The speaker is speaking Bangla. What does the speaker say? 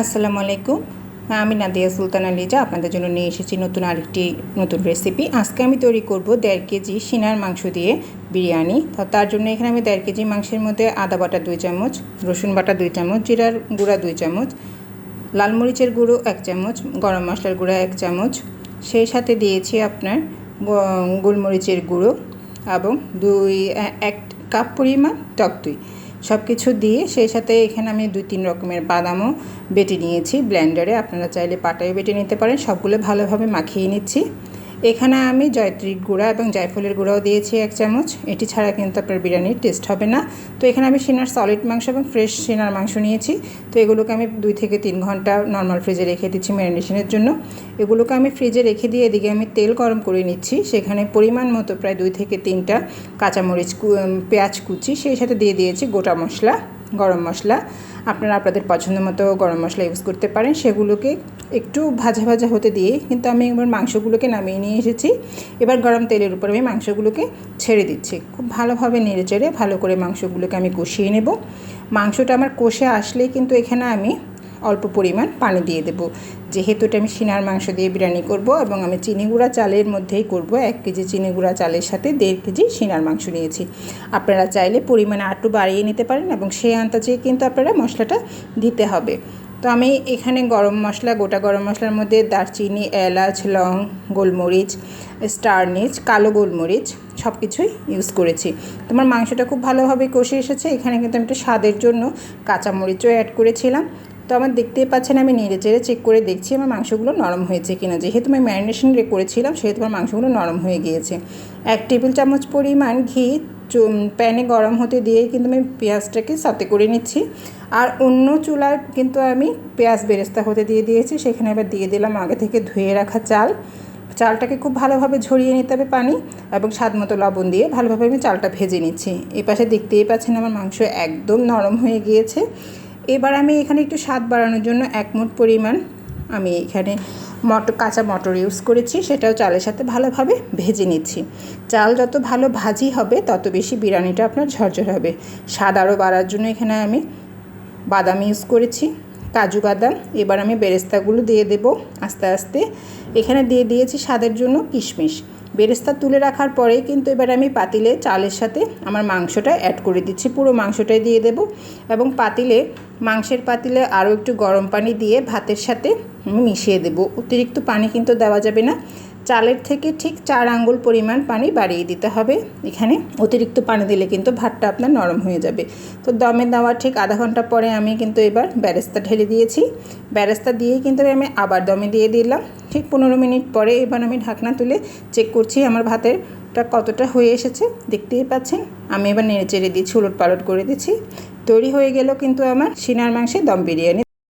আসসালামু আলাইকুম। আমি নাদিয়া সুলতানা লিজা আপনাদের জন্য নিয়ে এসেছি আরেকটি নতুন রেসিপি। আজকে আমি তৈরি করব 1.5 কেজি সিনার মাংস দিয়ে বিরিয়ানি। তো তার জন্য এখানে আমি 1.5 কেজি মাংসের মধ্যে আদা বাটা 2 চামচ, রসুন বাটা 2 চামচ, জিরার গুঁড়া 2 চামচ, লাল মরিচের গুঁড়ো 1 চামচ, গরম মশলার গুঁড়া 1 চামচ, সেই সাথে দিয়েছি আপনার গোলমরিচের গুঁড়ো এবং 1 কাপ পরিমাণ টক দই। সব কিছু দিয়ে সেই সাথে এখানে আমি 2-3 রকমের বাদামও বেটে নিয়েছি ব্লেন্ডারে। আপনারা চাইলে পাটায় বেটে নিতে পারেন। সবগুলো ভালোভাবে মাখিয়ে নিচ্ছি। এখানে আমি জয়ত্রীর গুঁড়া এবং জায়ফলের গুঁড়াও দিয়েছি 1 চামচ। এটি ছাড়া কিন্তু আপনার বিরিয়ানির টেস্ট হবে না। তো এখানে আমি সিনার সলিড মাংস এবং ফ্রেশ সিনার মাংস নিয়েছি। তো এগুলোকে আমি 2 থেকে 3 ঘন্টা নর্মাল ফ্রিজে রেখে দিচ্ছি ম্যারিনেশনের জন্য। এগুলোকে আমি ফ্রিজে রেখে দিয়ে এদিকে আমি তেল গরম করে নিচ্ছি। সেখানে পরিমাণ মতো প্রায় 2 থেকে 3টা কাঁচামরিচ, পেঁয়াজ কুচি, সেই সাথে দিয়ে দিয়েছি গোটা মশলা, গরম মশলা। আপনারা আপনাদের পছন্দ মতো গরম মশলা ইউজ করতে পারেন। সেগুলোকে একটু ভাজা ভাজা হতে দিয়ে কিন্তু আমি এবার মাংসগুলোকে নামিয়ে নিয়ে এসেছি। এবার গরম তেলের উপর আমি মাংসগুলোকে ছেড়ে দিচ্ছি। খুব ভালোভাবে নেড়ে চেড়ে ভালো করে মাংসগুলোকে আমি কষিয়ে নেব। মাংসটা আমার কষে আসলেই কিন্তু এখানে আমি অল্প পরিমাণ পানি দিয়ে দেব। যেহেতু এটা আমি সিনার মাংস দিয়ে বিরিয়ানি করব এবং আমি চিনি গুঁড়া চালের মধ্যেই করব। 1 কেজি চিনি গুঁড়া চালের সাথে 1.5 কেজি সিনার মাংস নিয়েছি। আপনারা চাইলে পরিমাণে আরটু বাড়িয়ে নিতে পারেন এবং সেই আন্দাজে কিন্তু আপনারা মশলাটা দিতে হবে। তো আমি এখানে গরম মশলা, গোটা গরম মশলার মধ্যে দারচিনি, এলাচ, লং, গোলমরিচ, স্টার নিচ, কালো গোলমরিচ সব কিছুই ইউজ করেছি। তোমার মাংসটা খুব ভালোভাবে কষে এসেছে। এখানে কিন্তু আমি একটু স্বাদের জন্য কাঁচামরিচও অ্যাড করেছিলাম। তো আমার দেখতেই পাচ্ছেন আমি নেড়ে চেড়ে চেক করে দেখছি আমার মাংসগুলো নরম হয়েছে কিনা। যেহেতু আমি ম্যারিনেশন করেছিলাম সেহেতু আমার মাংসগুলো নরম হয়ে গিয়েছে। 1 টেবিল চামচ পরিমাণ ঘি প্যানে গরম হতে দিয়ে কিন্তু আমি পেঁয়াজটাকে সাথে করে নিচ্ছি। আর অন্য চুলার কিন্তু আমি পেঁয়াজ বেরেস্তা হতে দিয়ে দিয়েছি। সেখানে এবার দিয়ে দিলাম আগে থেকে ধুয়ে রাখা চালটাকে খুব ভালোভাবে ঝরিয়ে নিতে হবে পানি এবং স্বাদ মতো লবণ দিয়ে ভালোভাবে আমি চালটা ভেজে নিচ্ছি। এই পাশে দেখতেই পাচ্ছেন আমার মাংস একদম নরম হয়ে গিয়েছে। এবার আমি এখানে একটু স্বাদ বাড়ানোর জন্য 1 মুঠ পরিমাণ আমি এখানে কাঁচা মটর ইউজ করেছি। সেটাও চালের সাথে ভালোভাবে ভেজে নিচ্ছি। চাল যত ভালো ভাজি হবে তত বেশি বিরিয়ানিটা আপনার ঝরঝর হবে। স্বাদ আরও বাড়ার জন্য এখানে আমি বাদাম ইউজ করেছি, কাজু বাদাম। এবার আমি বেরেস্তাগুলো দিয়ে দেব আস্তে আস্তে। এখানে দিয়ে দিয়েছি স্বাদের জন্য কিশমিশ। বেরেস্তা তুলে রাখার পরেই কিন্তু এবার আমি পাতিলে চালের সাথে আমার মাংসটা অ্যাড করে দিচ্ছি। পুরো মাংসটাই দিয়ে দেব এবং মাংসের পাতিলে আরও একটু গরম পানি দিয়ে ভাতের সাথে আমি মিশিয়ে দেব। অতিরিক্ত পানি কিন্তু দেওয়া যাবে না। চালের থেকে ঠিক 4 আঙ্গুল পরিমাণ পানি বাড়িয়ে দিতে হবে। এখানে অতিরিক্ত পানি দিলে কিন্তু ভাতটা আপনার নরম হয়ে যাবে। তো দমে দেওয়ার ঠিক আধা ঘন্টা পরে আমি কিন্তু এবার বেরেস্তা ঢেলে দিয়েছি। বেরেস্তা দিয়েই কিন্তু আমি আবার দমে দিয়ে দিলাম। ঠিক 15 মিনিট পরে এবার আমি ঢাকনা তুলে চেক করছি আমার ভাতেরটা কতটা হয়ে এসেছে। দেখতেই পাচ্ছেন আমি এবার নেড়ে চেড়ে দিচ্ছি, উলট পালট করে দিচ্ছি। তৈরি হয়ে গেল কিন্তু আমার সিনার মাংসের দম বিরিয়ানি।